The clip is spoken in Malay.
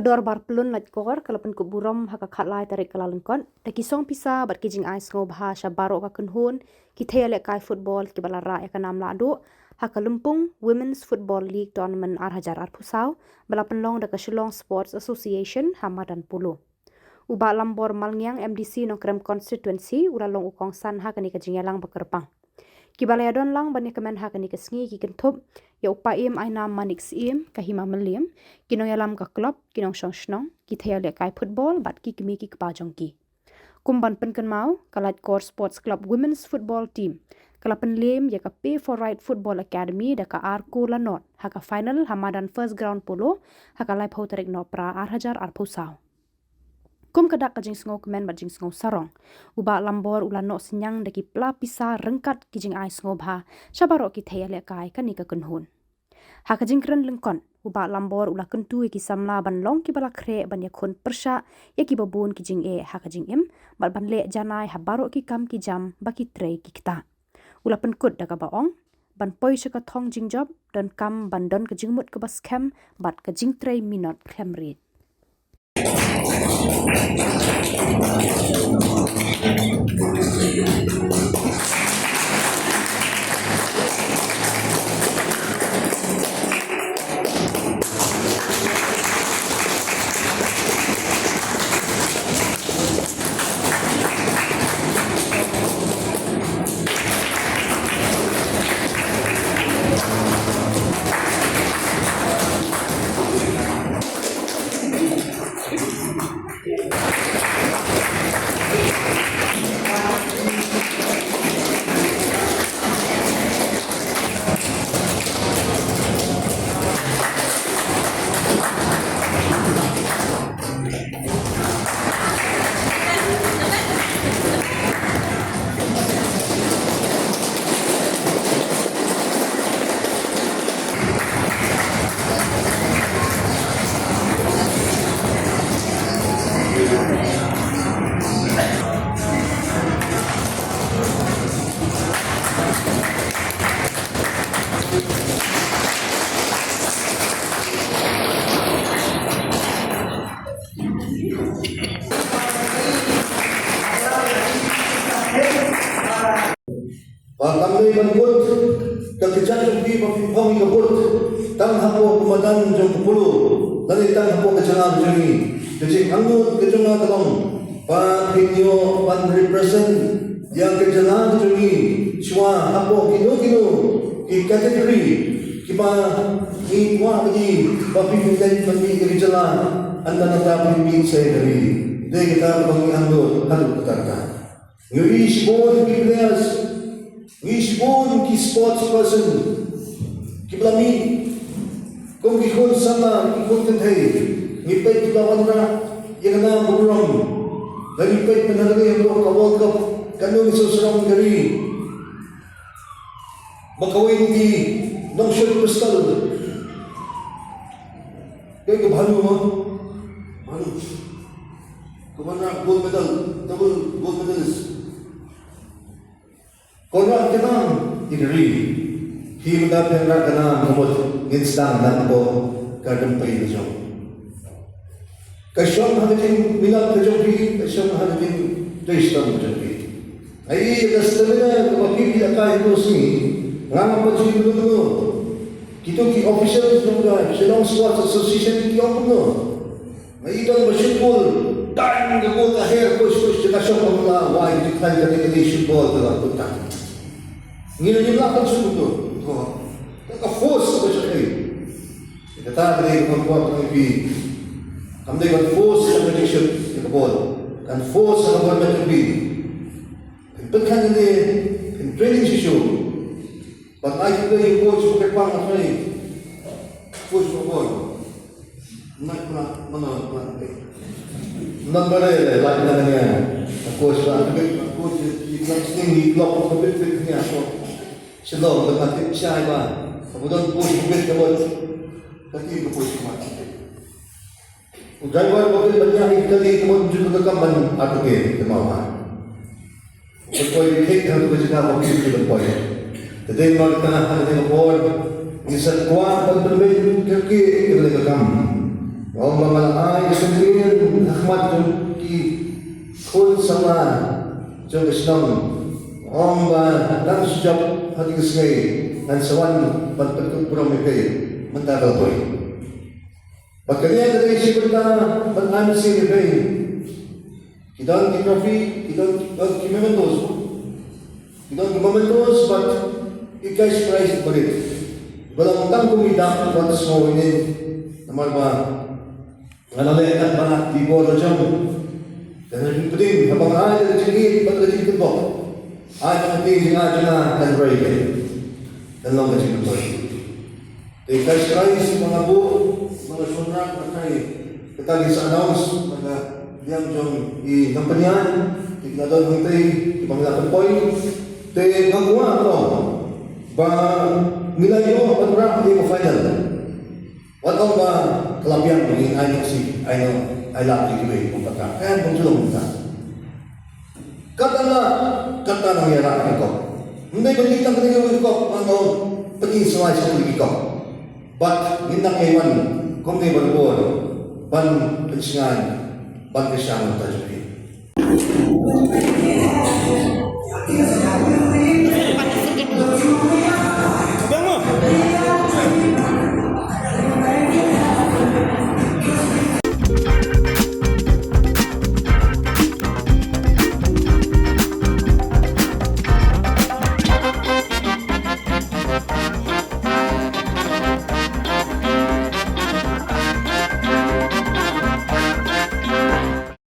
Dorbar Pyllun Laitkor kalau Pynkup Burom haka khatlai tarik Kyllalyngkot taki song pisa bat ki jingai sngewbha sha baroh ka kynhun ki Thei ïalehkai football ki balara ïalehkai lahduh haka lympung women's football league tournament arhajar arpusau bala pynlong da Shillong Sports Association ha Madan Polo. Bah Lambor Malngiang MDC Nongkrem Constituency ulalong kongsan haka ni ka jingialang bakyrpang. Kiba iadonlang ban iakmen haka ni ka sngi kkynthup ya Pa'iem Ainam Manik Syiem ka Hima Mylliem nongïalam ka club kynong ki Thei ïalehkai football bat ki kimi ki kpajong ki. Kumban Pynkup mau ka Laitkor Sports Club women's football team kala Mylliem ya ka pay for right football academy da ka arku lanot haka final hamadan first ground polo haka lai phau tarik no pra arhajar arpusau. Kum kadak kajing sngau kemen bat jing sngau sarong. Bah Lambor ulano senyang daki pla pisa rengkat ki jingai sngewbha syabaro ki Thei ïalehkai kani ka kynhun. Ha kajing Kyllalyngkot Bah Lambor ula kentu ki samla ban long ki bala kre ban yakun persha ya ki babun ki jinge ha kajing im bat ban le janai ha baro ki kam ki jam baki trei ki kita. Ula penkut da ka baong ban poi syaka thong jingjob dan kam ban don ka jingmut ka bas kem bat ka jing trei minot klemrit. Kami menyebut kekejangan di Pa'iem Ainam tang hapo Madan Polo dari tang hapo kejangan jeni kecik anggut kejangan kalong pa pinyo pan represent yang kejangan jeni cuma hapo kino ki kategori kiba ni kuah bagi bapi pintai bagi kejalan anda nanti pimpin saya dari dia kita bagi anggut halu kata ngeri sport players Wisbon ki sports person kiblami kung kikun sama kikun Thei ngipay kilawan na yang na Burom ngipay panalagay ang World Cup kanong isusarang gari makawin ki Nongkrem Crystal kaya kabalo mo ano kumana gold medal double gold medalist Korang kenang igri, himda pengra kenang kumot instang dan ko kadang pay jom. Kasyong hadating minat kajogi, kasyong hadating tristam kajogi. Ay kastamina kapag ïalehkai ko sini, ngam pajuli dulu. Kito ki official ng Shillong Sports Association ki okuno. Ay dan basketball, tan gabol aher push kasyong pamula why dikhal ka ni football la tutang. Ngilang sudo ko ka force ko siya kay kata dai ko ko bi kamde ko force sa condition ko ball kan force sa ball na bi kan ni training issue but I can play coach ko pang training coach ko ball mana number la na niya coach ba coach ni block ko bit niya so Shillong dengan tim Syiem kemudian push bit kebal tapi push mati. Driver mobil banyak kali kemudian juga kamban atau ke kemauan. Koi take hal ko jika mobil di poin. Tadi mau kana hal di poin. Isa kuat pag berbeda ke kam. Om mamalai kesendirian rahmat ki kun sama jom Islam. Om dan sejak hati kesengai dan sawan Pynkup Burom itu mental boy. Bakirnya dari si berita bertanya si lebih. Kita di trofi, kita mementos, but ikai surprise berit. Balang tang kumida buat semua ini nomor ba. Ngalale at banyak di bawah jam. Dan yang penting abang ada jadi pada jadi kebok. Ada penting jangan jangan dan berani. Dan long jadi betul. Ikai surprise mengabu mengesonrak pakai kita di announce pada yang jom di kampanye di Madan Polo di panggilan poin te ngagwa to ba nilai yo berapa di final wato ba kelabian ni ay si ay lahduh Kiba pagka kan bungsulong kita kata nang yara ko hindi ba kita kanino ko ano pati sa ko but hinang ewan kung di balbor ban pensingan ban kesyang tajwid.